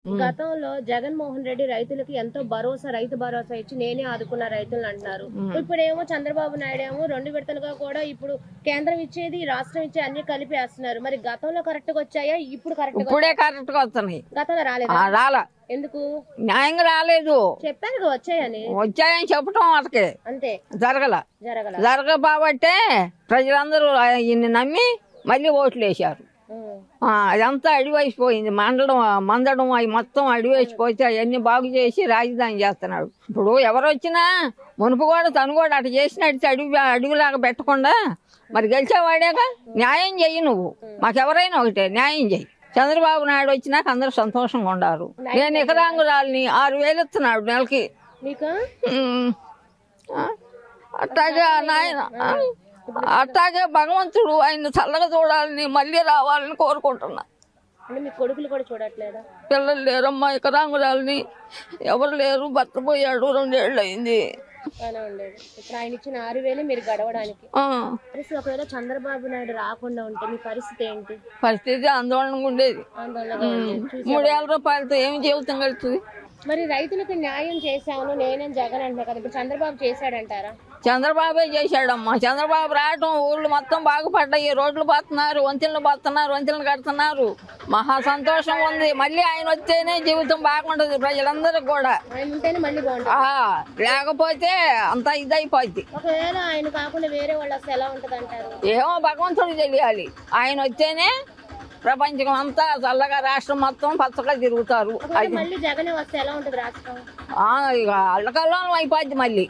గతంలో జగన్మోహన్ రెడ్డి రైతులకి ఎంతో భరోసా రైతు భరోసా ఇచ్చి నేనే ఆదుకున్న రైతులు అంటున్నారు. ఇప్పుడేమో చంద్రబాబు నాయుడు ఏమో 2 విడతలుగా కూడా ఇప్పుడు కేంద్రం ఇచ్చేది రాష్ట్రం ఇచ్చే అన్ని కలిపి వేస్తున్నారు. మరి గతంలో కరెక్ట్ గా వచ్చాయా? ఇప్పుడు ఇప్పుడే కరెక్ట్ గా వస్తున్నాయి. గతంలో రాలేదా? రాలా. ఎందుకు? న్యాయంగా రాలేదు. చెప్పారు వచ్చాయని. వచ్చాయని చెప్పటం వాళ్ళకి అంతే, జరగబాబట్టే ప్రజలందరూ ఈయన్ని నమ్మి మళ్ళీ ఓట్లు వేశారు. అదంతా అడివేసిపోయింది. మందడం అవి మొత్తం అడివేసిపోతే అవన్నీ బాగు చేసి రాజధాని చేస్తున్నాడు. ఇప్పుడు ఎవరు వచ్చినా మునుపు కూడా తను కూడా అటు చేసినట్టు అడుగులాగా పెట్టకుండా మరి గెలిచేవాడేగా. న్యాయం చెయ్యి నువ్వు, మాకెవరైనా ఒకటే న్యాయం చెయ్యి. చంద్రబాబు నాయుడు వచ్చినాక అందరూ సంతోషంగా ఉండారు. నేను ఇకరాంగురాలని 6,000 ఇస్తున్నాడు నెలకి. అట్లాగే నాయన అట్లాగే భగవంతుడు ఆయన చల్లగా చూడాలని మళ్ళీ రావాలని కోరుకుంటున్నా. పిల్లలు లేరమ్మా, ఇకరాంగురాలని ఎవరు లేరు. భర్త పోయాడు, 2 ఏళ్ళు అయింది. ఆయన ఇచ్చిన 6,000 మీరు గడవడానికి. ఒకవేళ చంద్రబాబు నాయుడు రాకుండా ఉంటే మీ పరిస్థితి ఏంటి? పరిస్థితి ఆందోళనగా ఉండేది. 3,000 రూపాయలతో ఏమి జీవితం గడుస్తుంది? మరి రైతులకు న్యాయం చేశాను నేనే జగన్ అంటున్నా కదా, ఇప్పుడు చంద్రబాబు చేశాడంటారా? చంద్రబాబే చేశాడమ్మా. చంద్రబాబు రావటం ఊళ్ళు మొత్తం బాగుపడ్డాయి. రోడ్లు పోతున్నారు, వంతెనలు పోతున్నారు, వంతెనలు కడుతున్నారు. మహా సంతోషం ఉంది. మళ్ళీ ఆయన వస్తేనే జీవితం బాగుంటది ప్రజలందరికి కూడా. లేకపోతే అంతా ఇదైపోద్ది. ఒకవేళ ఆయన కాకుండా వేరే వాళ్ళు వస్తే ఎలా ఉంటది అంటారు? ఏమో భగవంతుడు తెలియాలి. ఆయన వస్తేనే ప్రపంచం అంతా చల్లగా రాష్ట్రం మొత్తం పచ్చగా తిరుగుతారు. మళ్ళీ జగన్ వస్తే ఎలా ఉంటది రాష్ట్రం? ఇక అల్లకల్లోనం అయిపోద్ది మళ్ళీ.